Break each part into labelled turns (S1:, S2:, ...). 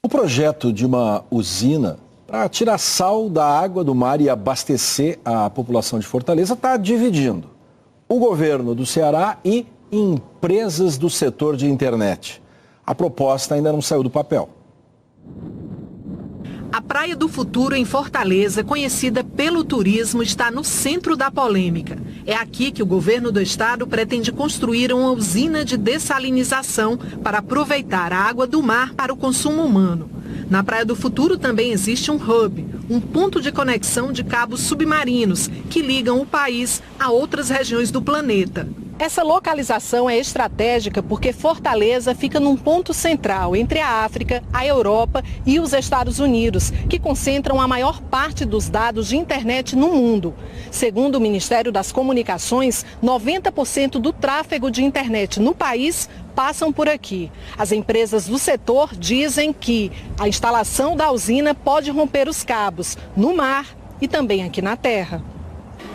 S1: O projeto de uma usina para tirar sal da água do mar e abastecer a população de Fortaleza está dividindo o governo do Ceará e empresas do setor de internet. A proposta ainda não saiu do papel.
S2: A Praia do Futuro, em Fortaleza, conhecida pelo turismo, está no centro da polêmica. É aqui que o governo do estado pretende construir uma usina de dessalinização para aproveitar a água do mar para o consumo humano. Na Praia do Futuro também existe um hub, um ponto de conexão de cabos submarinos que ligam o país a outras regiões do planeta. Essa localização é estratégica porque Fortaleza fica num ponto central entre a África, a Europa e os Estados Unidos, que concentram a maior parte dos dados de internet no mundo. Segundo o Ministério das Comunicações, 90% do tráfego de internet no país passam por aqui. As empresas do setor dizem que a instalação da usina pode romper os cabos no mar e também aqui na terra.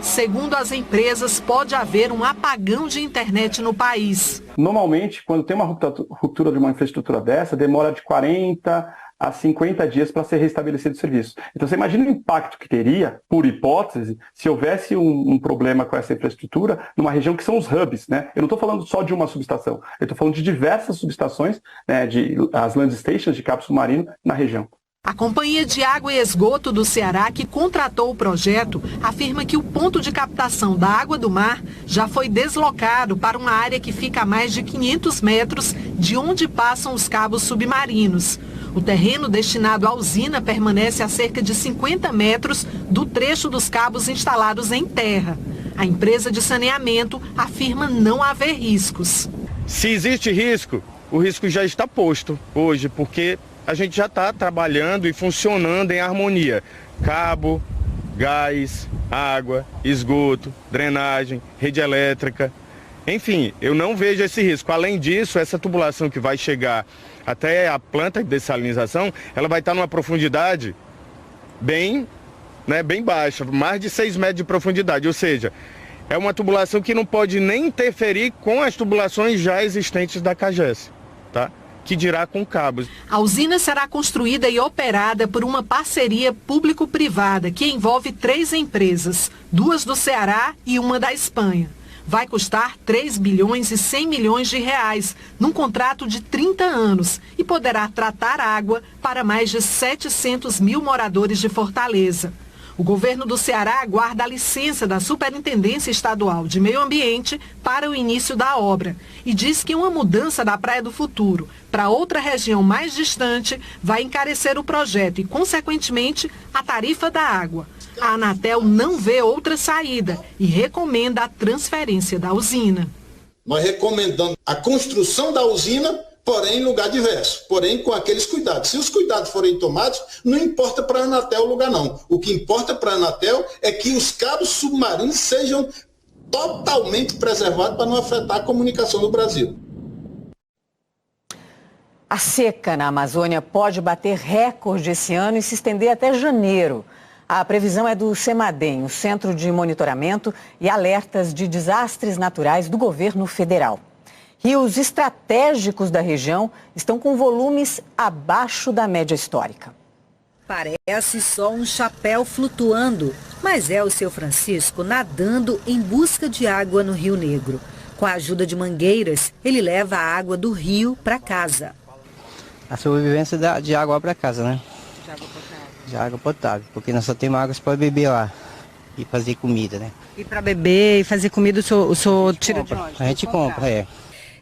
S2: Segundo as empresas, pode haver um apagão de internet no país.
S3: Normalmente, quando tem uma ruptura de uma infraestrutura dessa, demora de 40 a 50 dias para ser restabelecido o serviço. Então, você imagina o impacto que teria, por hipótese, se houvesse um problema com essa infraestrutura numa região que são os hubs, né? Eu não estou falando só de uma subestação, eu estou falando de diversas subestações, né, as land stations de cabo submarino na região.
S2: A Companhia de Água e Esgoto do Ceará, que contratou o projeto, afirma que o ponto de captação da água do mar já foi deslocado para uma área que fica a mais de 500 metros de onde passam os cabos submarinos. O terreno destinado à usina permanece a cerca de 50 metros do trecho dos cabos instalados em terra. A empresa de saneamento afirma não haver riscos.
S4: Se existe risco, o risco já está posto hoje, porque a gente já está trabalhando e funcionando em harmonia. Cabo, gás, água, esgoto, drenagem, rede elétrica. Enfim, eu não vejo esse risco. Além disso, essa tubulação que vai chegar até a planta de dessalinização, ela vai estar numa profundidade bem baixa, mais de 6 metros de profundidade. Ou seja, é uma tubulação que não pode nem interferir com as tubulações já existentes da CAGES, tá? Que dirá com cabos.
S2: A usina será construída e operada por uma parceria público-privada que envolve 3 empresas, 2 do Ceará e uma da Espanha. Vai custar 3 bilhões e 100 milhões de reais, num contrato de 30 anos, e poderá tratar água para mais de 700 mil moradores de Fortaleza. O governo do Ceará aguarda a licença da Superintendência Estadual de Meio Ambiente para o início da obra e diz que uma mudança da Praia do Futuro para outra região mais distante vai encarecer o projeto e, consequentemente, a tarifa da água. A Anatel não vê outra saída e recomenda a transferência da usina.
S5: Nós recomendamos a construção da usina, porém em lugar diverso, porém com aqueles cuidados. Se os cuidados forem tomados, não importa para a Anatel o lugar não. O que importa para a Anatel é que os cabos submarinos sejam totalmente preservados para não afetar a comunicação do Brasil.
S6: A seca na Amazônia pode bater recorde esse ano e se estender até janeiro. A previsão é do CEMADEM, o Centro de Monitoramento e Alertas de Desastres Naturais do Governo Federal. Rios estratégicos da região estão com volumes abaixo da média histórica.
S7: Parece só um chapéu flutuando, mas é o seu Francisco nadando em busca de água no Rio Negro. Com a ajuda de mangueiras, ele leva a água do rio para casa.
S8: A sobrevivência de água para casa, né?
S7: De água potável.
S8: De água potável, porque nós só temos água para beber lá e fazer comida, né?
S7: E para beber e fazer comida o senhor tira de onde?
S8: A gente compra, é.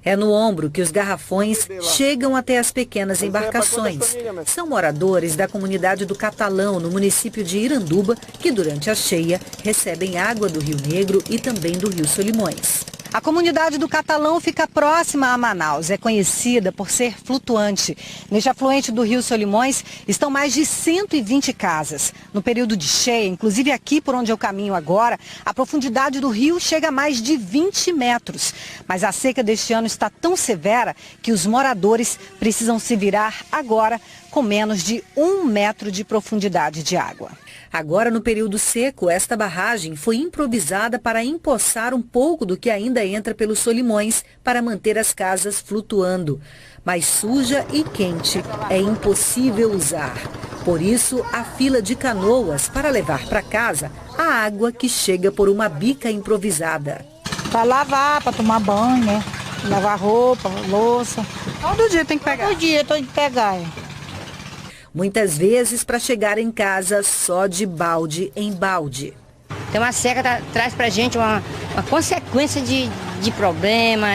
S7: É no ombro que os garrafões chegam até as pequenas embarcações. São moradores da comunidade do Catalão, no município de Iranduba, que durante a cheia recebem água do Rio Negro e também do Rio Solimões. A comunidade do Catalão fica próxima a Manaus, é conhecida por ser flutuante. Neste afluente do Rio Solimões estão mais de 120 casas. No período de cheia, inclusive aqui por onde eu caminho agora, a profundidade do rio chega a mais de 20 metros. Mas a seca deste ano está tão severa que os moradores precisam se virar agora com menos de 1 metro de profundidade de água. Agora, no período seco, esta barragem foi improvisada para empoçar um pouco do que ainda ainda entra pelos Solimões para manter as casas flutuando. Mas suja e quente é impossível usar. Por isso, a fila de canoas para levar para casa a água que chega por uma bica improvisada.
S9: Para lavar, para tomar banho, né? Lavar roupa, louça.
S2: Todo dia tem que pegar?
S9: Todo dia tem que pegar.
S7: Muitas vezes para chegar em casa só de balde em balde.
S10: Então a seca traz para a gente uma consequência de problema,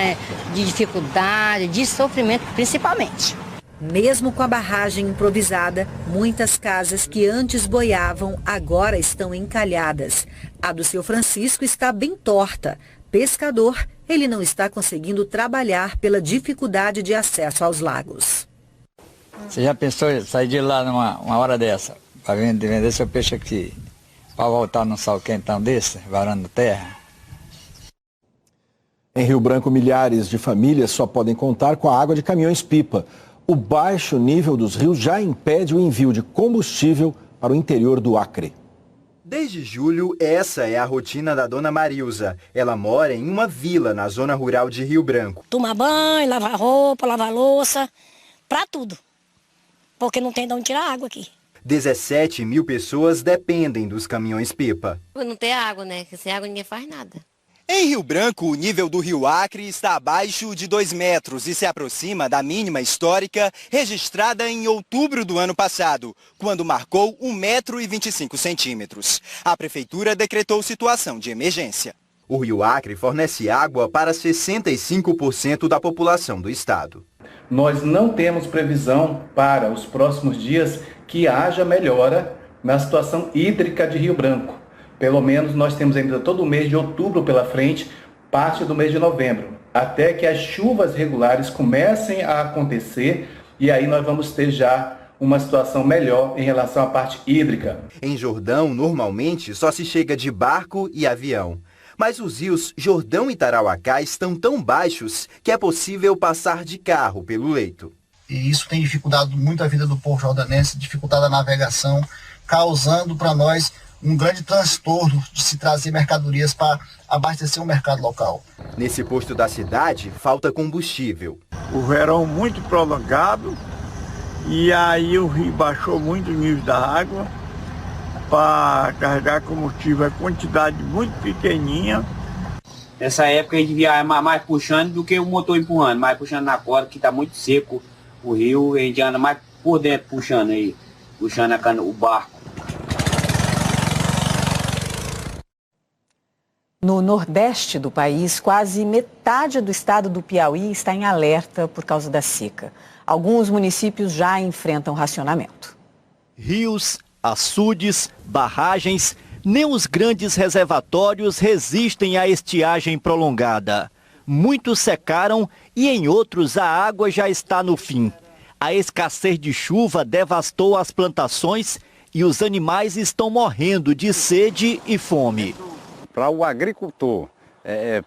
S10: de dificuldade, de sofrimento principalmente.
S7: Mesmo com a barragem improvisada, muitas casas que antes boiavam agora estão encalhadas. A do seu Francisco está bem torta. Pescador, ele não está conseguindo trabalhar pela dificuldade de acesso aos lagos.
S11: Você já pensou em sair de lá numa hora dessa, para vender seu peixe aqui, para voltar num sol quentão desse, varando terra?
S1: Em Rio Branco, milhares de famílias só podem contar com a água de caminhões-pipa. O baixo nível dos rios já impede o envio de combustível para o interior do Acre.
S12: Desde julho, essa é a rotina da dona Marilza. Ela mora em uma vila na zona rural de Rio Branco.
S13: Tomar banho, lavar roupa, lavar louça, para tudo. Porque não tem de onde tirar água aqui.
S12: 17 mil pessoas dependem dos caminhões-pipa.
S14: Não tem água, né? Porque sem água ninguém faz nada.
S12: Em Rio Branco, o nível do rio Acre está abaixo de 2 metros e se aproxima da mínima histórica registrada em outubro do ano passado, quando marcou 1,25 metros. A prefeitura decretou situação de emergência. O rio Acre fornece água para 65% da população do estado.
S3: Nós não temos previsão para os próximos dias que haja melhora na situação hídrica de Rio Branco. Pelo menos nós temos ainda todo o mês de outubro pela frente, parte do mês de novembro, até que as chuvas regulares comecem a acontecer e aí nós vamos ter já uma situação melhor em relação à parte hídrica.
S12: Em Jordão, normalmente só se chega de barco e avião. Mas os rios Jordão e Tarauacá estão tão baixos que é possível passar de carro pelo leito.
S15: E isso tem dificultado muito a vida do povo jordanense, dificultado a navegação, causando para nós um grande transtorno de se trazer mercadorias para abastecer o mercado local.
S12: Nesse posto da cidade, falta combustível.
S16: O verão muito prolongado e aí o rio baixou muito o nível da água. Para carregar combustível, a quantidade muito pequenininha.
S17: Nessa época a gente via mais puxando do que o motor empurrando, mais puxando na corda, que está muito seco o rio, a gente anda mais por dentro puxando aí, puxando o barco.
S6: No nordeste do país, quase metade do estado do Piauí está em alerta por causa da seca. Alguns municípios já enfrentam racionamento.
S18: Rios, açudes, barragens, nem os grandes reservatórios resistem à estiagem prolongada. Muitos secaram e em outros a água já está no fim. A escassez de chuva devastou as plantações e os animais estão morrendo de sede e fome.
S19: Para o agricultor,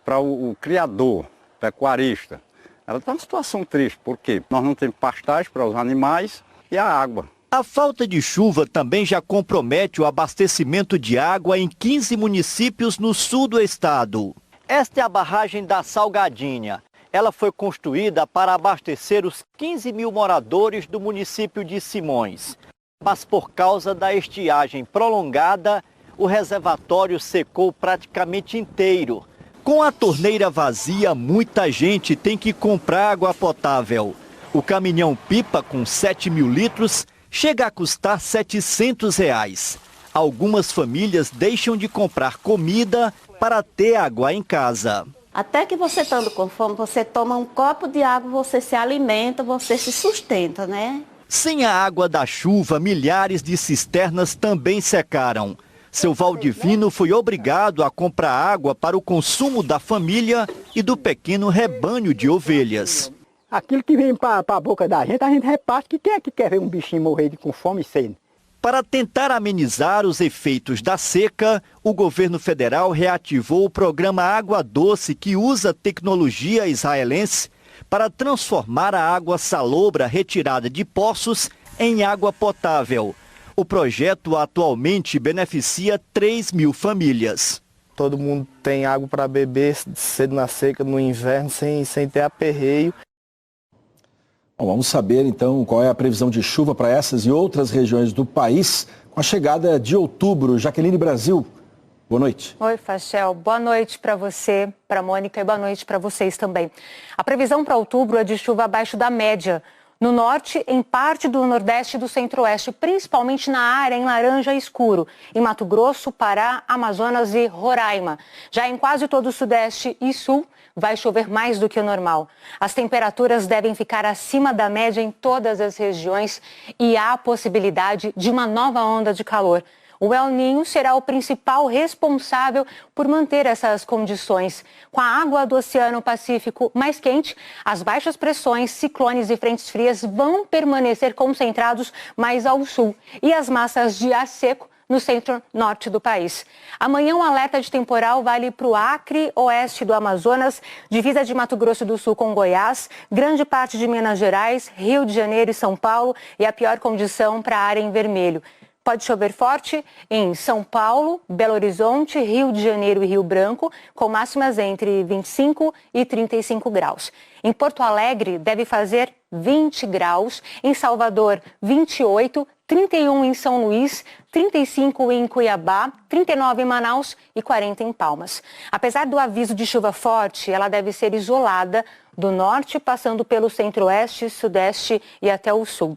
S19: para o criador, pecuarista, ela está numa situação triste, porque nós não temos pastagem para os animais e a água.
S18: A falta de chuva também já compromete o abastecimento de água em 15 municípios no sul do estado. Esta é a barragem da Salgadinha. Ela foi construída para abastecer os 15 mil moradores do município de Simões. Mas por causa da estiagem prolongada, o reservatório secou praticamente inteiro. Com a torneira vazia, muita gente tem que comprar água potável. O caminhão-pipa com 7 mil litros chega a custar R$ 700. Algumas famílias deixam de comprar comida para ter água em casa.
S20: Até que você estando com fome, você toma um copo de água, você se alimenta, você se sustenta, né?
S18: Sem a água da chuva, milhares de cisternas também secaram. Seu Valdivino foi obrigado a comprar água para o consumo da família e do pequeno rebanho de ovelhas.
S21: Aquilo que vem para a boca da gente, a gente reparte, que quem é que quer ver um bichinho morrer com fome e sede?
S18: Para tentar amenizar os efeitos da seca, o governo federal reativou o programa Água Doce, que usa tecnologia israelense para transformar a água salobra retirada de poços em água potável. O projeto atualmente beneficia 3 mil famílias.
S4: todo mundo tem água para beber cedo na seca, no inverno, sem ter aperreio.
S1: Bom, vamos saber então qual é a previsão de chuva para essas e outras regiões do país com a chegada de outubro. Jaqueline Brasil, boa noite.
S22: Oi, Fachel. Boa noite para você, para Mônica, e boa noite para vocês também. A previsão para outubro é de chuva abaixo da média. No norte, em parte do nordeste e do centro-oeste, principalmente na área em laranja escuro. Em Mato Grosso, Pará, Amazonas e Roraima. Já em quase todo o sudeste e sul, vai chover mais do que o normal. As temperaturas devem ficar acima da média em todas as regiões e há a possibilidade de uma nova onda de calor. O El Niño será o principal responsável por manter essas condições. Com a água do Oceano Pacífico mais quente, as baixas pressões, ciclones e frentes frias vão permanecer concentrados mais ao sul e as massas de ar seco no centro-norte do país. Amanhã, um alerta de temporal vale para o Acre, oeste do Amazonas, divisa de Mato Grosso do Sul com Goiás, grande parte de Minas Gerais, Rio de Janeiro e São Paulo e a pior condição para a área em vermelho. Pode chover forte em São Paulo, Belo Horizonte, Rio de Janeiro e Rio Branco, com máximas entre 25 e 35 graus. Em Porto Alegre, deve fazer 20 graus, em Salvador, 28, 31 em São Luís, 35 em Cuiabá, 39 em Manaus e 40 em Palmas. Apesar do aviso de chuva forte, ela deve ser isolada do norte, passando pelo centro-oeste, sudeste e até o sul.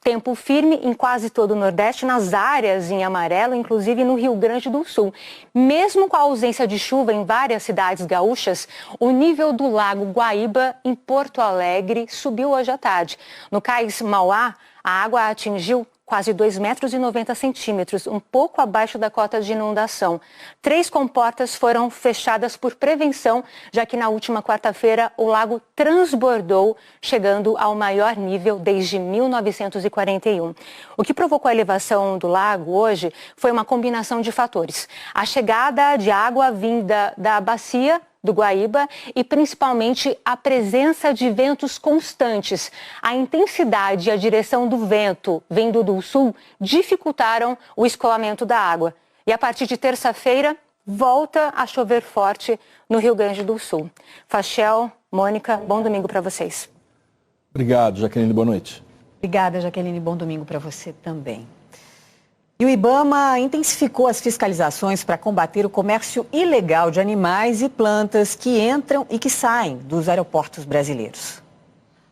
S22: Tempo firme em quase todo o Nordeste, nas áreas em amarelo, inclusive no Rio Grande do Sul. Mesmo com a ausência de chuva em várias cidades gaúchas, o nível do Lago Guaíba, em Porto Alegre, subiu hoje à tarde. No Cais Mauá, a água atingiu quase 2,90 metros, um pouco abaixo da cota de inundação. 3 comportas foram fechadas por prevenção, já que na última quarta-feira o lago transbordou, chegando ao maior nível desde 1941. O que provocou a elevação do lago hoje foi uma combinação de fatores. A chegada de água vinda da bacia do Guaíba e principalmente a presença de ventos constantes. A intensidade e a direção do vento vindo do sul dificultaram o escoamento da água. E a partir de terça-feira, volta a chover forte no Rio Grande do Sul. Fachel, Mônica, bom domingo para vocês.
S1: Obrigado, Jaqueline, boa noite.
S6: Obrigada, Jaqueline, bom domingo para você também. E o IBAMA intensificou as fiscalizações para combater o comércio ilegal de animais e plantas que entram e que saem dos aeroportos brasileiros.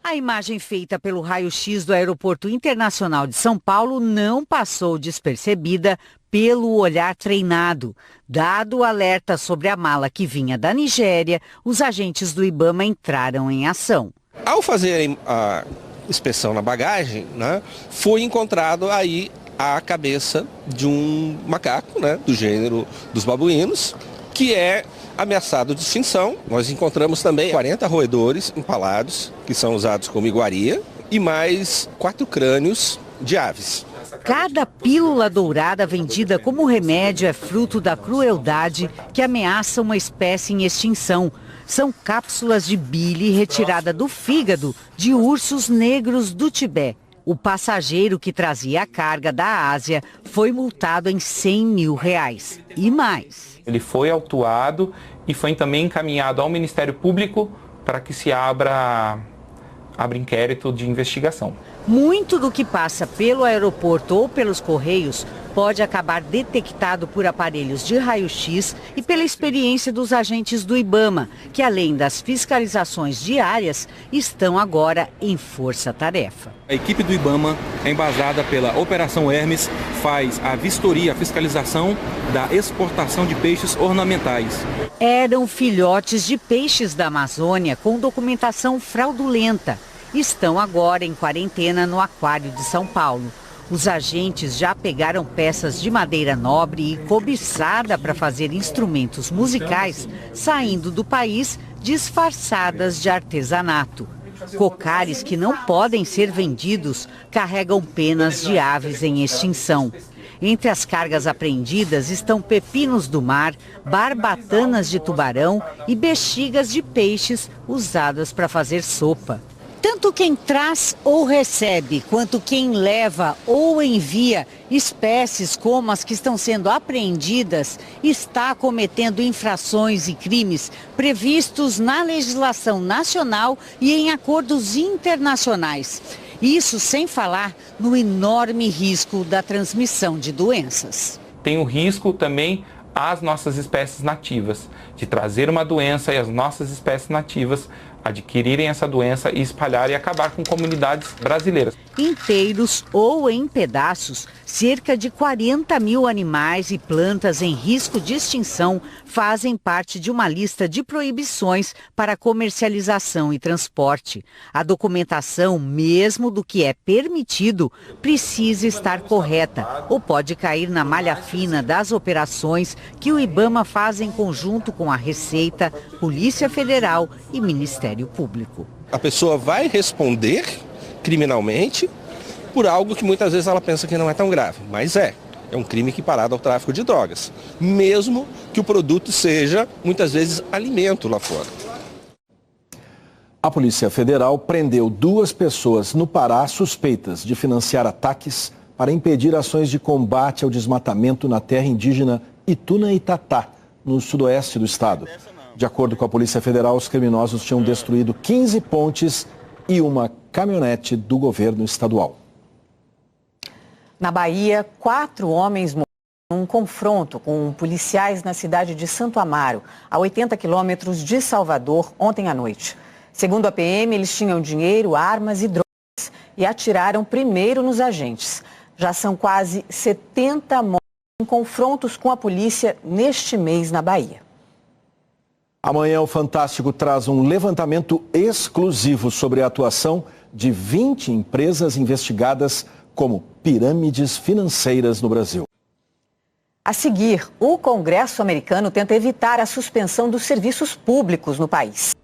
S7: A imagem feita pelo raio-x do Aeroporto Internacional de São Paulo não passou despercebida pelo olhar treinado. Dado o alerta sobre a mala que vinha da Nigéria, os agentes do IBAMA entraram em ação.
S23: Ao fazerem a inspeção na bagagem, foi encontrado aí a cabeça de um macaco, do gênero dos babuínos, que é ameaçado de extinção. Nós encontramos também 40 roedores empalados, que são usados como iguaria, e mais 4 crânios de aves.
S7: Cada pílula dourada vendida como remédio é fruto da crueldade que ameaça uma espécie em extinção. São cápsulas de bile retirada do fígado de ursos negros do Tibete. O passageiro que trazia a carga da Ásia foi multado em R$100 mil e mais.
S24: Ele foi autuado e foi também encaminhado ao Ministério Público para que se abra inquérito de investigação.
S7: Muito do que passa pelo aeroporto ou pelos correios pode acabar detectado por aparelhos de raio-x e pela experiência dos agentes do IBAMA, que além das fiscalizações diárias, estão agora em força-tarefa.
S25: A equipe do IBAMA é embasada pela Operação Hermes, faz a vistoria, a fiscalização da exportação de peixes ornamentais.
S7: Eram filhotes de peixes da Amazônia com documentação fraudulenta. Estão agora em quarentena no Aquário de São Paulo. Os agentes já pegaram peças de madeira nobre e cobiçada para fazer instrumentos musicais, saindo do país disfarçadas de artesanato. Cocares que não podem ser vendidos carregam penas de aves em extinção. Entre as cargas apreendidas estão pepinos do mar, barbatanas de tubarão e bexigas de peixes usadas para fazer sopa.
S2: Tanto quem traz ou recebe, quanto quem leva ou envia espécies como as que estão sendo apreendidas, está cometendo infrações e crimes previstos na legislação nacional e em acordos internacionais. Isso sem falar no enorme risco da transmissão de doenças.
S24: Tem o risco também às nossas espécies nativas, de trazer uma doença e as nossas espécies nativas adquirirem essa doença e espalhar e acabar com comunidades brasileiras.
S2: Inteiros ou em pedaços, cerca de 40 mil animais e plantas em risco de extinção fazem parte de uma lista de proibições para comercialização e transporte. A documentação, mesmo do que é permitido, precisa estar correta ou pode cair na malha fina das operações que o IBAMA faz em conjunto com a Receita, Polícia Federal e Ministério Público.
S23: A pessoa vai responder criminalmente por algo que muitas vezes ela pensa que não é tão grave, mas é um crime equiparado ao tráfico de drogas, mesmo que o produto seja muitas vezes alimento lá fora.
S1: A Polícia Federal prendeu 2 pessoas no Pará suspeitas de financiar ataques para impedir ações de combate ao desmatamento na terra indígena Ituna-Itatá, no sudoeste do estado. De acordo com a Polícia Federal, os criminosos tinham destruído 15 pontes e uma caminhonete do governo estadual.
S6: Na Bahia, 4 homens morreram num confronto com policiais na cidade de Santo Amaro, a 80 quilômetros de Salvador, ontem à noite. Segundo a PM, eles tinham dinheiro, armas e drogas e atiraram primeiro nos agentes. Já são quase 70 mortes em confrontos com a polícia neste mês na Bahia.
S1: Amanhã o Fantástico traz um levantamento exclusivo sobre a atuação de 20 empresas investigadas como pirâmides financeiras no Brasil.
S6: A seguir, o Congresso americano tenta evitar a suspensão dos serviços públicos no país.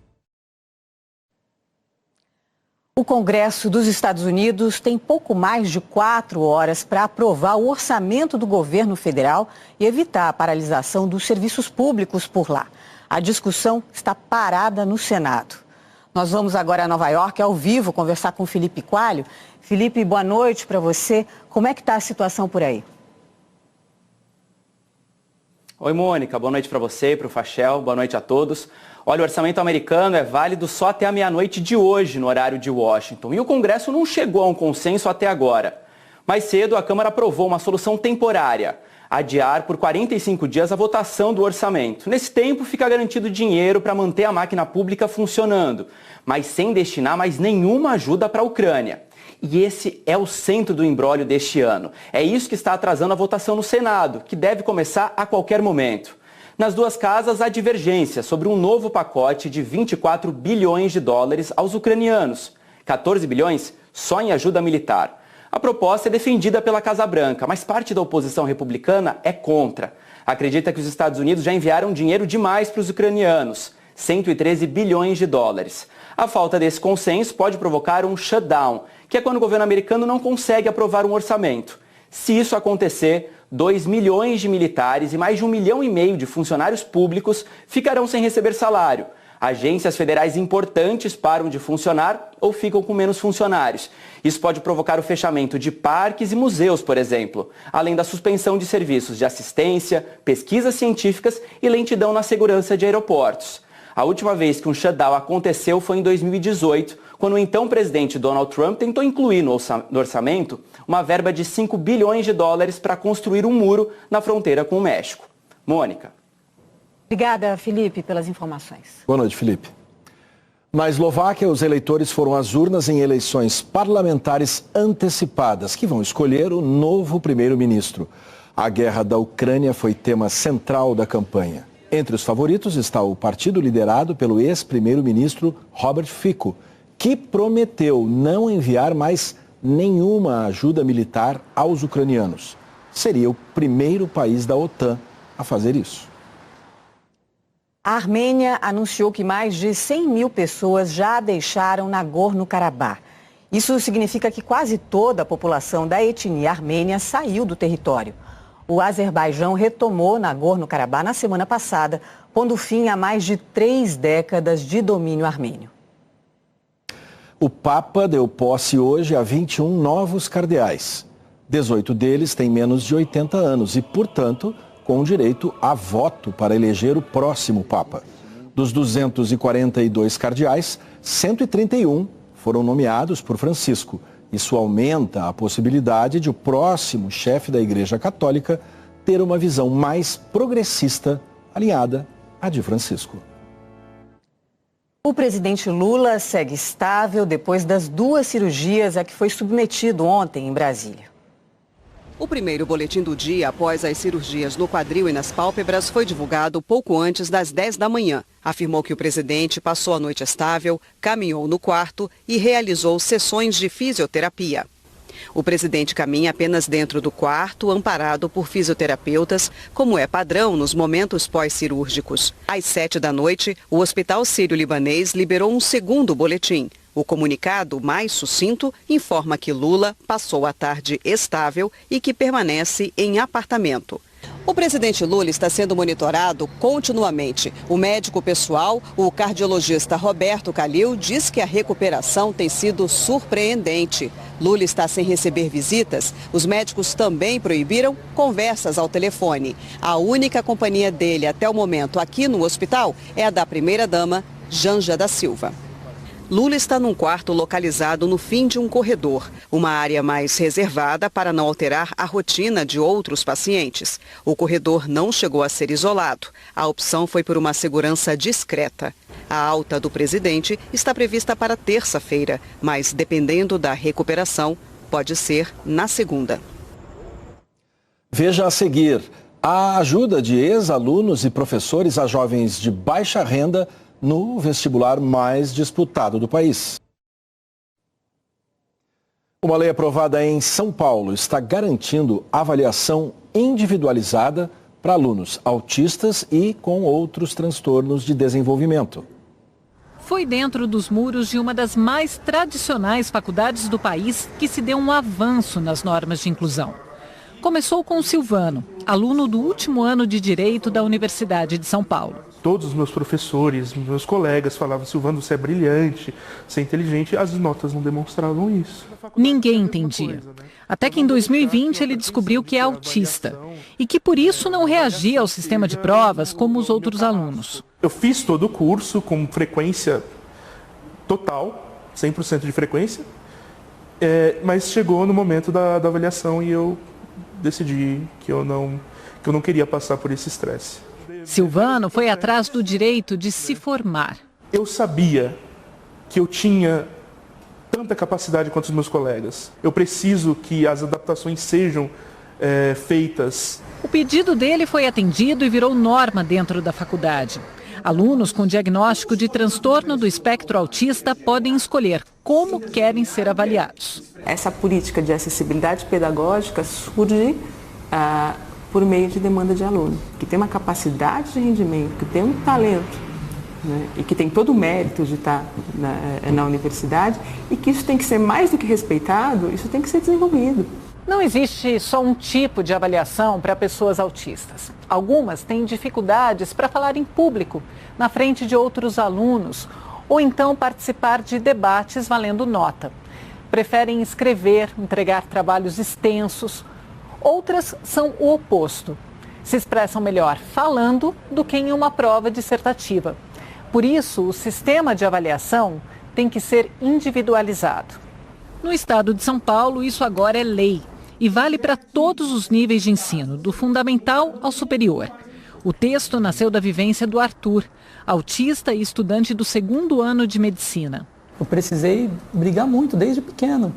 S6: O Congresso dos Estados Unidos tem pouco mais de 4 horas para aprovar o orçamento do governo federal e evitar a paralisação dos serviços públicos por lá. A discussão está parada no Senado. Nós vamos agora a Nova York, ao vivo, conversar com o Felipe Coalho. Felipe, boa noite para você. Como é que está a situação por aí?
S5: Oi, Mônica. Boa noite para você, para o Fachel. Boa noite a todos. Olha, o orçamento americano é válido só até a meia-noite de hoje, no horário de Washington. E o Congresso não chegou a um consenso até agora. Mais cedo, a Câmara aprovou uma solução temporária: adiar por 45 dias a votação do orçamento. Nesse tempo, fica garantido dinheiro para manter a máquina pública funcionando, mas sem destinar mais nenhuma ajuda para a Ucrânia. E esse é o centro do imbróglio deste ano. É isso que está atrasando a votação no Senado, que deve começar a qualquer momento. Nas duas casas, há divergência sobre um novo pacote de 24 bilhões de dólares aos ucranianos, 14 bilhões só em ajuda militar. A proposta é defendida pela Casa Branca, mas parte da oposição republicana é contra. Acredita que os Estados Unidos já enviaram dinheiro demais para os ucranianos, 113 bilhões de dólares. A falta desse consenso pode provocar um shutdown, que é quando o governo americano não consegue aprovar um orçamento. Se isso acontecer, 2 milhões de militares e mais de 1,5 milhão de funcionários públicos ficarão sem receber salário. Agências federais importantes param de funcionar ou ficam com menos funcionários. Isso pode provocar o fechamento de parques e museus, por exemplo, além da suspensão de serviços de assistência, pesquisas científicas e lentidão na segurança de aeroportos. A última vez que um shutdown aconteceu foi em 2018, quando o então presidente Donald Trump tentou incluir no orçamento uma verba de 5 bilhões de dólares para construir um muro na fronteira com o México. Mônica.
S6: Obrigada, Felipe, pelas informações.
S1: Boa noite, Felipe. Na Eslováquia, os eleitores foram às urnas em eleições parlamentares antecipadas, que vão escolher o novo primeiro-ministro. A guerra da Ucrânia foi tema central da campanha. Entre os favoritos está o partido liderado pelo ex-primeiro-ministro Robert Fico, que prometeu não enviar mais nenhuma ajuda militar aos ucranianos. Seria o primeiro país da OTAN a fazer isso.
S6: A Armênia anunciou que mais de 100 mil pessoas já deixaram Nagorno-Karabakh. Isso significa que quase toda a população da etnia armênia saiu do território. O Azerbaijão retomou Nagorno-Karabakh na semana passada, pondo fim a mais de 3 décadas de domínio armênio.
S1: O Papa deu posse hoje a 21 novos cardeais. 18 deles têm menos de 80 anos e, portanto, com direito a voto para eleger o próximo Papa. Dos 242 cardeais, 131 foram nomeados por Francisco. Isso aumenta a possibilidade de o próximo chefe da Igreja Católica ter uma visão mais progressista, alinhada à de Francisco.
S6: O presidente Lula segue estável depois das 2 cirurgias a que foi submetido ontem em Brasília.
S8: O primeiro boletim do dia após as cirurgias no quadril e nas pálpebras foi divulgado pouco antes das 10 da manhã. Afirmou que o presidente passou a noite estável, caminhou no quarto e realizou sessões de fisioterapia. O presidente caminha apenas dentro do quarto, amparado por fisioterapeutas, como é padrão nos momentos pós-cirúrgicos. Às 7 da noite, o Hospital Sírio-Libanês liberou um segundo boletim. O comunicado, mais sucinto, informa que Lula passou a tarde estável e que permanece em apartamento. O presidente Lula está sendo monitorado continuamente. O médico pessoal, o cardiologista Roberto Calil, diz que a recuperação tem sido surpreendente. Lula está sem receber visitas. Os médicos também proibiram conversas ao telefone. A única companhia dele até o momento aqui no hospital é a da primeira-dama, Janja da Silva. Lula está num quarto localizado no fim de um corredor, uma área mais reservada para não alterar a rotina de outros pacientes. O corredor não chegou a ser isolado. A opção foi por uma segurança discreta. A alta do presidente está prevista para terça-feira, mas dependendo da recuperação, pode ser na segunda.
S1: Veja a seguir a ajuda de ex-alunos e professores a jovens de baixa renda no vestibular mais disputado do país. Uma lei aprovada em São Paulo está garantindo avaliação individualizada para alunos autistas e com outros transtornos de desenvolvimento.
S9: Foi dentro dos muros de uma das mais tradicionais faculdades do país que se deu um avanço nas normas de inclusão. Começou com o Silvano, aluno do último ano de Direito da Universidade de São Paulo.
S10: Todos os meus professores, meus colegas falavam: Silvano, você é brilhante, você é inteligente. As notas não demonstravam isso.
S9: Ninguém entendia. Até que em 2020 ele descobriu que é autista e que por isso não reagia ao sistema de provas como os outros alunos.
S10: Eu fiz todo o curso com frequência total, 100% de frequência, mas chegou no momento da avaliação e eu decidi que eu não queria passar por esse estresse.
S9: Silvano foi atrás do direito de se formar.
S10: Eu sabia que eu tinha tanta capacidade quanto os meus colegas. Eu preciso que as adaptações sejam feitas.
S9: O pedido dele foi atendido e virou norma dentro da faculdade. Alunos com diagnóstico de transtorno do espectro autista podem escolher como querem ser avaliados.
S11: Essa política de acessibilidade pedagógica surge por meio de demanda de aluno, que tem uma capacidade de rendimento, que tem um talento, né, e que tem todo o mérito de estar na universidade, e que isso tem que ser mais do que respeitado, isso tem que ser desenvolvido.
S9: Não existe só um tipo de avaliação para pessoas autistas. Algumas têm dificuldades para falar em público, na frente de outros alunos, ou então participar de debates valendo nota. Preferem escrever, entregar trabalhos extensos. Outras são o oposto. Se expressam melhor falando do que em uma prova dissertativa. Por isso, o sistema de avaliação tem que ser individualizado. No estado de São Paulo, isso agora é lei e vale para todos os níveis de ensino, do fundamental ao superior. O texto nasceu da vivência do Arthur, autista e estudante do 2º ano de medicina.
S13: Eu precisei brigar muito desde pequeno.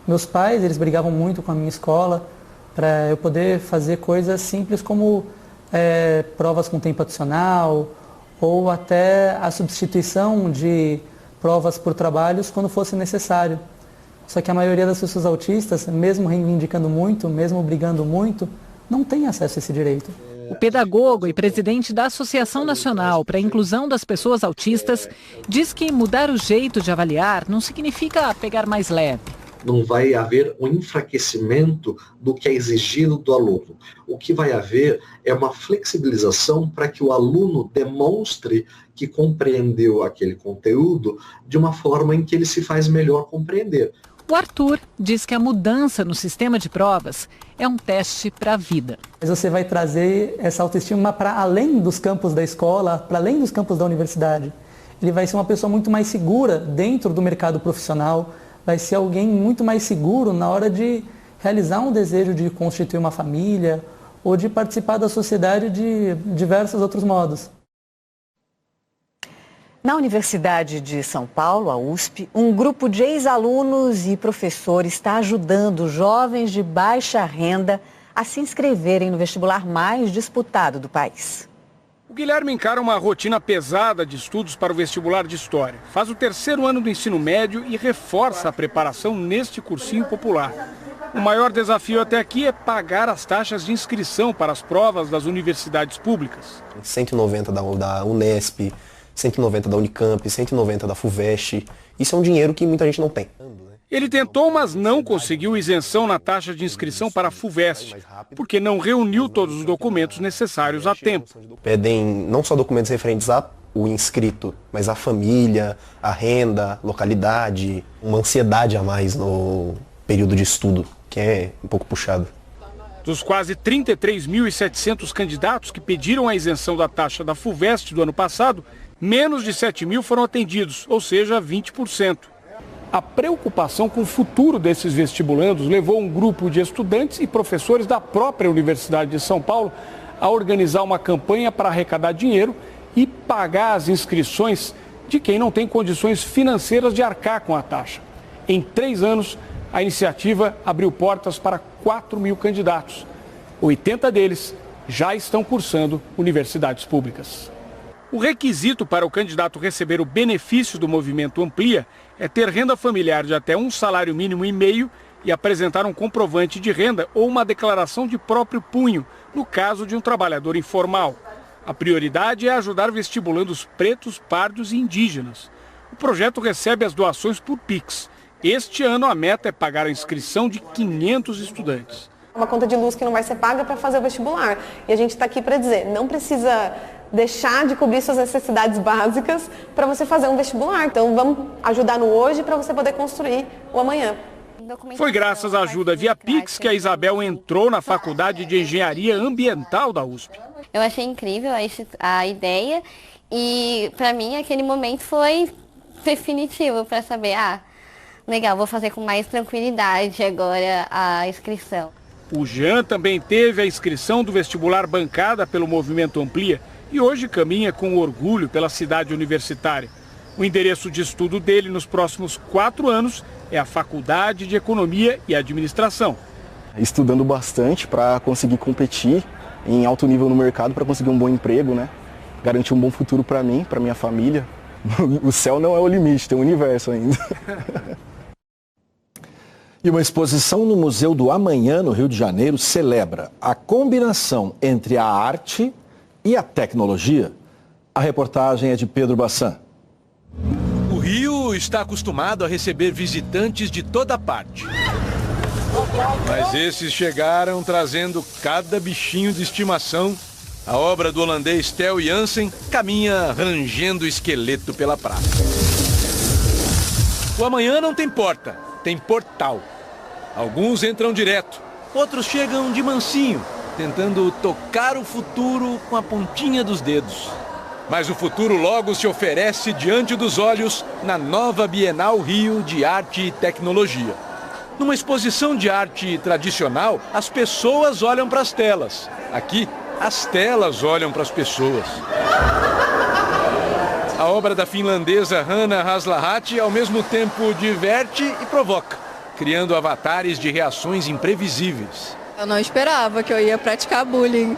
S13: Meus pais, eles brigavam muito com a minha escola para eu poder fazer coisas simples como provas com tempo adicional ou até a substituição de provas por trabalhos quando fosse necessário. Só que a maioria das pessoas autistas, mesmo reivindicando muito, mesmo brigando muito, não tem acesso a esse direito.
S9: O pedagogo e presidente da Associação Nacional para a Inclusão das Pessoas Autistas diz que mudar o jeito de avaliar não significa pegar mais leve.
S3: não vai haver um enfraquecimento do que é exigido do aluno. O que vai haver é uma flexibilização para que o aluno demonstre que compreendeu aquele conteúdo de uma forma em que ele se faz melhor compreender.
S9: O Arthur diz que a mudança no sistema de provas é um teste para a vida.
S13: Mas você vai trazer essa autoestima para além dos campos da escola, para além dos campos da universidade. Ele vai ser uma pessoa muito mais segura dentro do mercado profissional, vai ser alguém muito mais seguro na hora de realizar um desejo de constituir uma família ou de participar da sociedade de diversos outros modos.
S6: Na Universidade de São Paulo, a USP, um grupo de ex-alunos e professores está ajudando jovens de baixa renda a se inscreverem no vestibular mais disputado do país.
S12: O Guilherme encara uma rotina pesada de estudos para o vestibular de História. Faz o 3º ano do ensino médio e reforça a preparação neste cursinho popular. O maior desafio até aqui é pagar as taxas de inscrição para as provas das universidades públicas.
S14: 190 da Unesp, 190 da Unicamp, 190 da FUVEST. Isso é um dinheiro que muita gente não tem.
S12: Ele tentou, mas não conseguiu isenção na taxa de inscrição para a FUVEST, porque não reuniu todos os documentos necessários a tempo.
S14: Pedem não só documentos referentes ao inscrito, mas a família, a renda, localidade, uma ansiedade a mais no período de estudo, que é um pouco puxado.
S12: Dos quase 33.700 candidatos que pediram a isenção da taxa da FUVEST do ano passado, menos de 7.000 foram atendidos, ou seja, 20%. A preocupação com o futuro desses vestibulandos levou um grupo de estudantes e professores da própria Universidade de São Paulo a organizar uma campanha para arrecadar dinheiro e pagar as inscrições de quem não tem condições financeiras de arcar com a taxa. Em 3 anos, a iniciativa abriu portas para 4.000 candidatos. 80 deles já estão cursando universidades públicas. O requisito para o candidato receber o benefício do movimento Amplia é ter renda familiar de até 1,5 salário mínimo e apresentar um comprovante de renda ou uma declaração de próprio punho, no caso de um trabalhador informal. A prioridade é ajudar vestibulandos pretos, pardos e indígenas. O projeto recebe as doações por Pix. Este ano a meta é pagar a inscrição de 500 estudantes.
S15: Uma conta de luz que não vai ser paga para fazer o vestibular. E a gente está aqui para dizer, não precisa deixar de cobrir suas necessidades básicas para você fazer um vestibular. Então vamos ajudar no hoje para você poder construir o amanhã.
S12: Foi graças à ajuda via Pix que a Isabel entrou na Faculdade de Engenharia Ambiental da USP.
S16: Eu achei incrível a ideia e para mim aquele momento foi definitivo para saber, legal, vou fazer com mais tranquilidade agora a inscrição.
S12: O Jean também teve a inscrição do vestibular bancada pelo Movimento Amplia e hoje caminha com orgulho pela cidade universitária. O endereço de estudo dele nos próximos 4 anos é a Faculdade de Economia e Administração.
S26: Estudando bastante para conseguir competir em alto nível no mercado, para conseguir um bom emprego, né? Garantir um bom futuro para mim, para minha família. O céu não é o limite, tem o universo ainda.
S1: E uma exposição no Museu do Amanhã, no Rio de Janeiro, celebra a combinação entre a arte e a tecnologia. A reportagem é de Pedro Bassan.
S27: O Rio está acostumado a receber visitantes de toda parte. Mas esses chegaram trazendo cada bichinho de estimação. A obra do holandês Theo Jansen caminha rangendo esqueleto pela praça. O Amanhã não tem porta, tem portal. Alguns entram direto, outros chegam de mansinho, tentando tocar o futuro com a pontinha dos dedos. Mas o futuro logo se oferece diante dos olhos na nova Bienal Rio de Arte e Tecnologia. Numa exposição de arte tradicional, as pessoas olham para as telas. Aqui, as telas olham para as pessoas. A obra da finlandesa Hanna Haslahati ao mesmo tempo diverte e provoca, criando avatares de reações imprevisíveis.
S28: Eu não esperava que eu ia praticar bullying.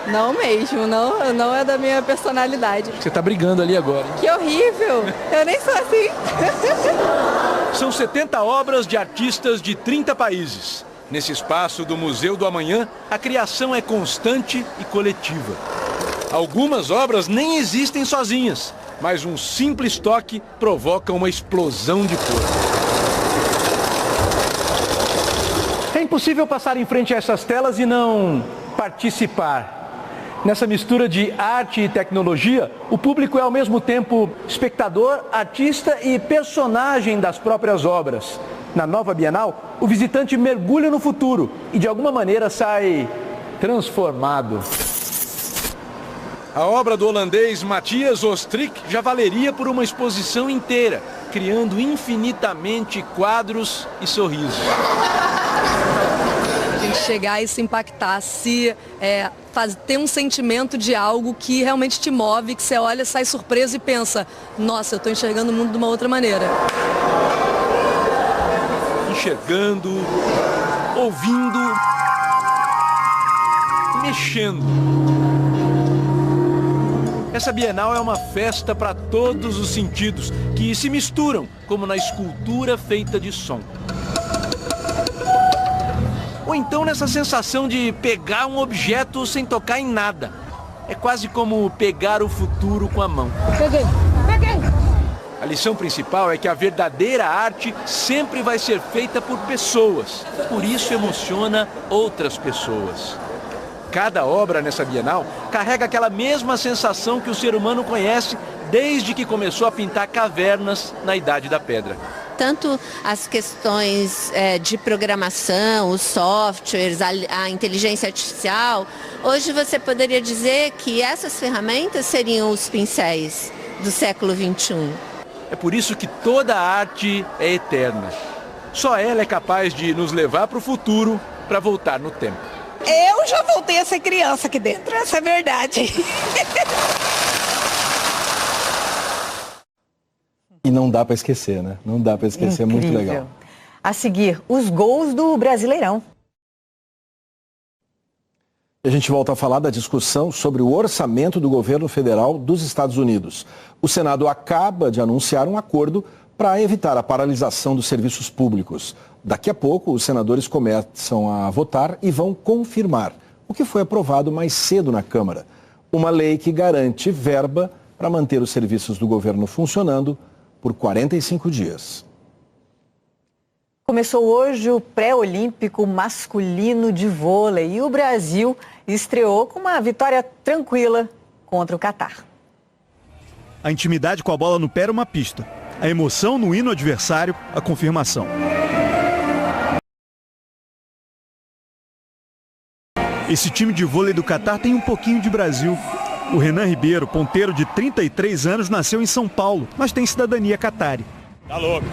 S28: Não mesmo, não é da minha personalidade.
S27: Você está brigando ali agora, hein?
S28: Que horrível! Eu nem sou assim.
S27: São 70 obras de artistas de 30 países. Nesse espaço do Museu do Amanhã, a criação é constante e coletiva. Algumas obras nem existem sozinhas, mas um simples toque provoca uma explosão de cor.
S4: Impossível passar em frente a essas telas e não participar. Nessa mistura de arte e tecnologia, o público é ao mesmo tempo espectador, artista e personagem das próprias obras. Na nova Bienal, o visitante mergulha no futuro e de alguma maneira sai transformado.
S27: A obra do holandês Matthias Ostrick já valeria por uma exposição inteira, criando infinitamente quadros e sorrisos.
S17: A gente chegar e se impactar, ter um sentimento de algo que realmente te move, que você olha, sai surpreso e pensa, nossa, eu estou enxergando o mundo de uma outra maneira.
S27: Enxergando, ouvindo, mexendo. Essa Bienal é uma festa para todos os sentidos, que se misturam, como na escultura feita de som. Ou então nessa sensação de pegar um objeto sem tocar em nada. É quase como pegar o futuro com a mão. Peguei! A lição principal é que a verdadeira arte sempre vai ser feita por pessoas. Por isso emociona outras pessoas. Cada obra nessa Bienal carrega aquela mesma sensação que o ser humano conhece desde que começou a pintar cavernas na Idade da Pedra.
S18: Tanto as questões de programação, os softwares, a inteligência artificial, hoje você poderia dizer que essas ferramentas seriam os pincéis do século XXI.
S27: É por isso que toda a arte é eterna. Só ela é capaz de nos levar para o futuro para voltar no tempo.
S19: Eu já voltei a ser criança aqui dentro, essa é verdade.
S1: E não dá para esquecer, né? Não dá para esquecer,
S6: Incrível.
S1: É muito legal.
S6: A seguir, os gols do Brasileirão.
S1: A gente volta a falar da discussão sobre o orçamento do governo federal dos Estados Unidos. O Senado acaba de anunciar um acordo para evitar a paralisação dos serviços públicos. Daqui a pouco, os senadores começam a votar e vão confirmar o que foi aprovado mais cedo na Câmara. Uma lei que garante verba para manter os serviços do governo funcionando por 45 dias.
S6: Começou hoje o pré-olímpico masculino de vôlei e o Brasil estreou com uma vitória tranquila contra o Catar.
S20: A intimidade com a bola no pé era uma pista. A emoção no hino adversário, a confirmação. Esse time de vôlei do Catar tem um pouquinho de Brasil. O Renan Ribeiro, ponteiro de 33 anos, nasceu em São Paulo, mas tem cidadania catari.
S21: Tá louco.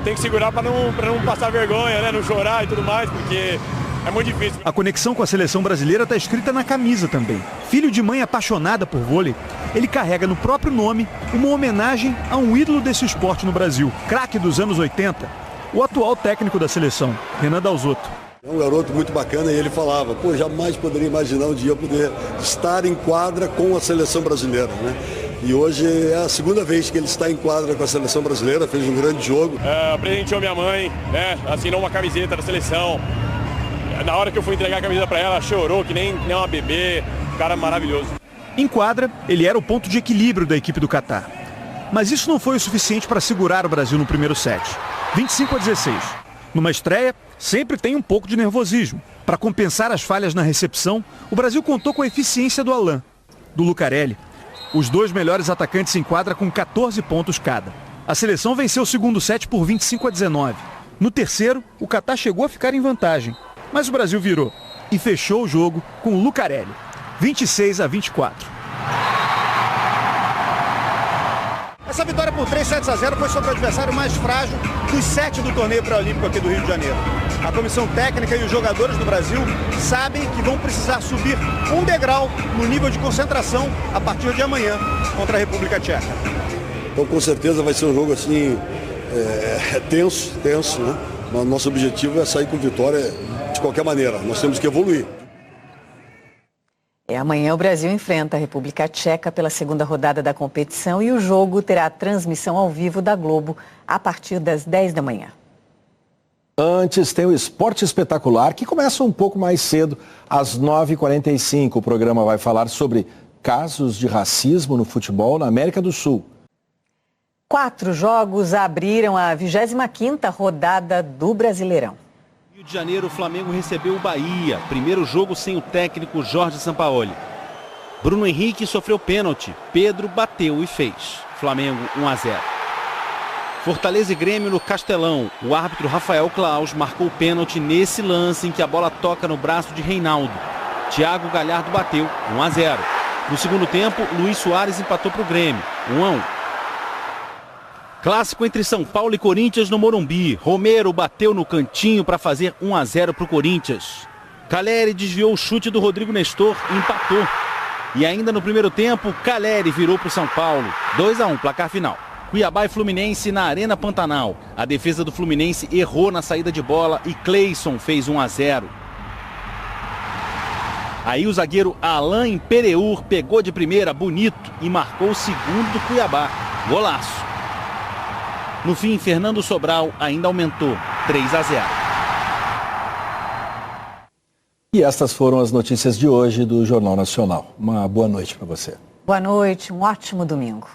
S21: Tem que segurar para não passar vergonha, né? Não chorar e tudo mais, porque é muito difícil.
S20: A conexão com a seleção brasileira está escrita na camisa também. Filho de mãe apaixonada por vôlei, ele carrega no próprio nome uma homenagem a um ídolo desse esporte no Brasil, craque dos anos 80, o atual técnico da seleção, Renan Dalzotto.
S22: É um garoto muito bacana e ele falava, jamais poderia imaginar um dia eu poder estar em quadra com a seleção brasileira, né? E hoje é a segunda vez que ele está em quadra com a seleção brasileira, fez um grande jogo.
S21: Presenteou minha mãe, né? Assinou uma camiseta da seleção. Na hora que eu fui entregar a camiseta para ela, chorou que nem uma bebê, cara maravilhoso.
S20: Em quadra, ele era o ponto de equilíbrio da equipe do Catar. Mas isso não foi o suficiente para segurar o Brasil no primeiro set. 25-16. Numa estreia, sempre tem um pouco de nervosismo. Para compensar as falhas na recepção, o Brasil contou com a eficiência do Alain, do Lucarelli. Os dois melhores atacantes em quadra com 14 pontos cada. A seleção venceu o segundo set por 25-19. No terceiro, o Catar chegou a ficar em vantagem. Mas o Brasil virou e fechou o jogo com o Lucarelli. 26-24. Essa vitória por 3-0 foi sobre o adversário mais frágil dos 7 do torneio pré-olímpico aqui do Rio de Janeiro. A comissão técnica e os jogadores do Brasil sabem que vão precisar subir um degrau no nível de concentração a partir de amanhã contra a República Tcheca.
S22: Então com certeza vai ser um jogo assim tenso, né? Mas nosso objetivo é sair com vitória de qualquer maneira. Nós temos que evoluir.
S6: Amanhã o Brasil enfrenta a República Tcheca pela segunda rodada da competição e o jogo terá transmissão ao vivo da Globo a partir das 10 da manhã.
S1: Antes tem o Esporte Espetacular, que começa um pouco mais cedo, às 9h45. O programa vai falar sobre casos de racismo no futebol na América do Sul.
S6: 4 jogos abriram a 25ª rodada do Brasileirão.
S2: Rio de Janeiro, o Flamengo recebeu o Bahia. Primeiro jogo sem o técnico Jorge Sampaoli. Bruno Henrique sofreu pênalti. Pedro bateu e fez. Flamengo 1-0. Fortaleza e Grêmio no Castelão. O árbitro Rafael Claus marcou o pênalti nesse lance em que a bola toca no braço de Reinaldo. Thiago Galhardo bateu 1-0. No segundo tempo, Luiz Soares empatou para o Grêmio 1-1. Clássico entre São Paulo e Corinthians no Morumbi. Romero bateu no cantinho para fazer 1-0 para o Corinthians. Caleri desviou o chute do Rodrigo Nestor e empatou. E ainda no primeiro tempo, Caleri virou para o São Paulo. 2-1, placar final. Cuiabá e Fluminense na Arena Pantanal. A defesa do Fluminense errou na saída de bola e Cleison fez 1-0. Aí o zagueiro Alain Pereur pegou de primeira bonito e marcou o segundo do Cuiabá. Golaço. No fim, Fernando Sobral ainda aumentou 3-0.
S1: E estas foram as notícias de hoje do Jornal Nacional. Uma boa noite para você.
S6: Boa noite, um ótimo domingo.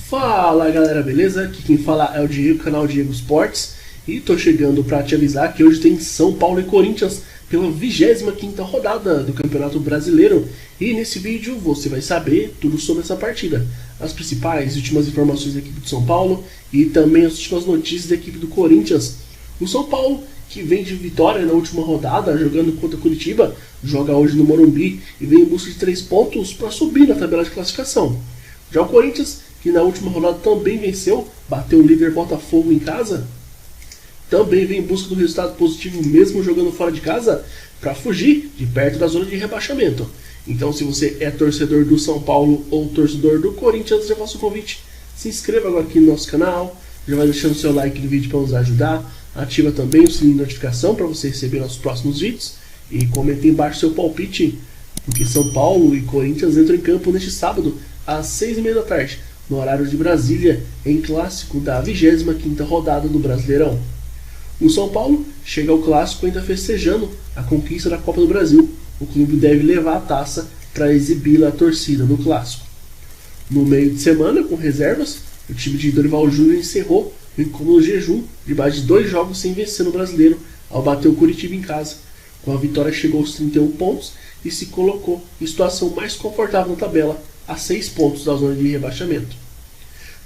S5: Fala galera, beleza? Aqui quem fala é o Diego, canal Diego Esportes. E tô chegando para te avisar que hoje tem São Paulo e Corinthians pela 25ª rodada do Campeonato Brasileiro. E nesse vídeo você vai saber tudo sobre essa partida. As principais e últimas informações da equipe de São Paulo e também as últimas notícias da equipe do Corinthians. O São Paulo, que vem de vitória na última rodada, jogando contra Curitiba, joga hoje no Morumbi e vem em busca de 3 pontos para subir na tabela de classificação. Já o Corinthians, que na última rodada também venceu, bateu o líder Botafogo em casa, também vem em busca do resultado positivo mesmo jogando fora de casa para fugir de perto da zona de rebaixamento. Então, se você é torcedor do São Paulo ou torcedor do Corinthians, já faço o convite. Se inscreva agora aqui no nosso canal, já vai deixando seu like no vídeo para nos ajudar. Ativa também o sininho de notificação para você receber nossos próximos vídeos. E comente embaixo seu palpite, porque São Paulo e Corinthians entram em campo neste sábado, às 6h30 da tarde, no horário de Brasília, em clássico da 25ª rodada do Brasileirão. O São Paulo chega ao clássico ainda festejando a conquista da Copa do Brasil. O clube deve levar a taça para exibi-la à torcida no clássico. No meio de semana, com reservas, o time de Dorival Júnior encerrou o incômodo jejum de mais de 2 jogos sem vencer no Brasileiro ao bater o Curitiba em casa. Com a vitória chegou aos 31 pontos e se colocou em situação mais confortável na tabela, a 6 pontos da zona de rebaixamento.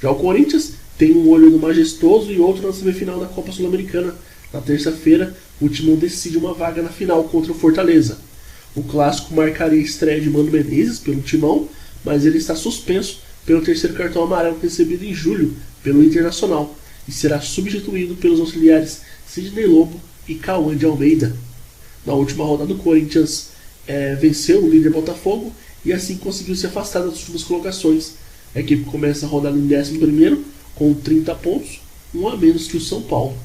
S5: Já o Corinthians tem um olho no Majestoso e outro na semifinal da Copa Sul-Americana. Na terça-feira, o Timão decide uma vaga na final contra o Fortaleza. O clássico marcaria a estreia de Mano Menezes pelo Timão, mas ele está suspenso pelo terceiro cartão amarelo recebido em julho pelo Internacional e será substituído pelos auxiliares Sidney Lobo e Cauã de Almeida. Na última rodada, o Corinthians venceu o líder Botafogo e assim conseguiu se afastar das últimas colocações. A equipe começa a rodada em 11º com 30 pontos, um a menos que o São Paulo.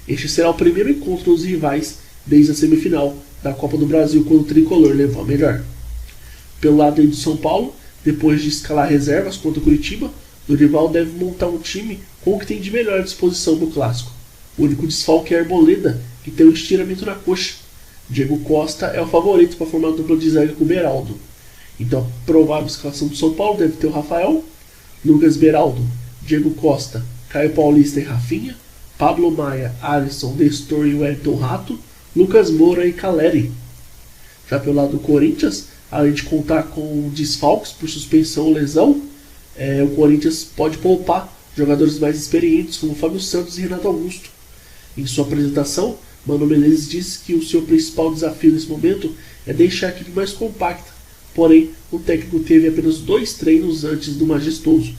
S5: Este será o primeiro encontro dos rivais desde a semifinal da Copa do Brasil, quando o tricolor levou a melhor. Pelo lado de São Paulo, depois de escalar reservas contra o Curitiba, Dorival deve montar um time com o que tem de melhor à disposição no clássico. O único desfalque é Arboleda, que tem um estiramento na coxa. Diego Costa é o favorito para formar a dupla de zaga com o Beraldo. Então a provável escalação do São Paulo deve ter o Rafael, Lucas Beraldo, Diego Costa, Caio Paulista e Rafinha, Pablo Maia, Alisson, Nestor e Wellington Rato, Lucas Moura e Caleri. Já pelo lado do Corinthians, além de contar com desfalques por suspensão ou lesão, o Corinthians pode poupar jogadores mais experientes como Fábio Santos e Renato Augusto. Em sua apresentação, Mano Menezes disse que o seu principal desafio nesse momento é deixar a equipe mais compacta, porém o técnico teve apenas 2 treinos antes do Majestoso.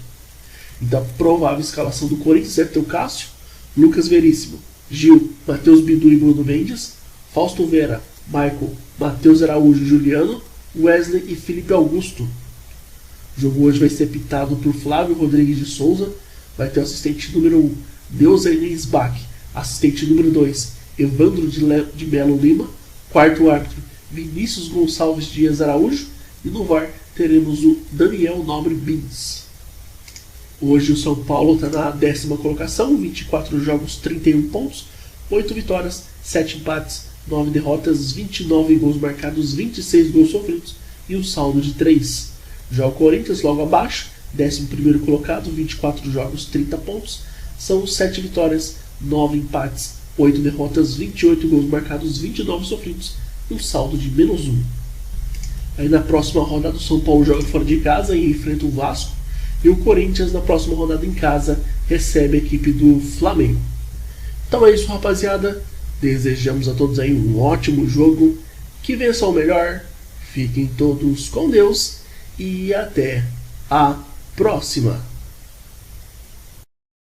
S5: Então a provável escalação do Corinthians deve ter o Cássio, Lucas Veríssimo, Gil, Matheus Bidu e Bruno Mendes, Fausto Vera, Michael, Matheus Araújo e Juliano, Wesley e Felipe Augusto. O jogo hoje vai ser pitado por Flávio Rodrigues de Souza, vai ter o assistente número 1, Deusa Inês Bach, assistente número 2, Evandro de Melo Lima, quarto árbitro, Vinícius Gonçalves Dias Araújo, e no VAR teremos o Daniel Nobre Bins. Hoje o São Paulo está na 10ª colocação, 24 jogos, 31 pontos, 8 vitórias, 7 empates, 9 derrotas, 29 gols marcados, 26 gols sofridos e um saldo de 3. Já o Corinthians logo abaixo, 11º colocado, 24 jogos, 30 pontos, são 7 vitórias, 9 empates, 8 derrotas, 28 gols marcados, 29 sofridos e um saldo de -1. Aí na próxima rodada o São Paulo joga fora de casa e enfrenta o Vasco. E o Corinthians na próxima rodada em casa recebe a equipe do Flamengo. Então é isso, rapaziada. Desejamos a todos aí um ótimo jogo. Que vençam o melhor. Fiquem todos com Deus. E até a próxima.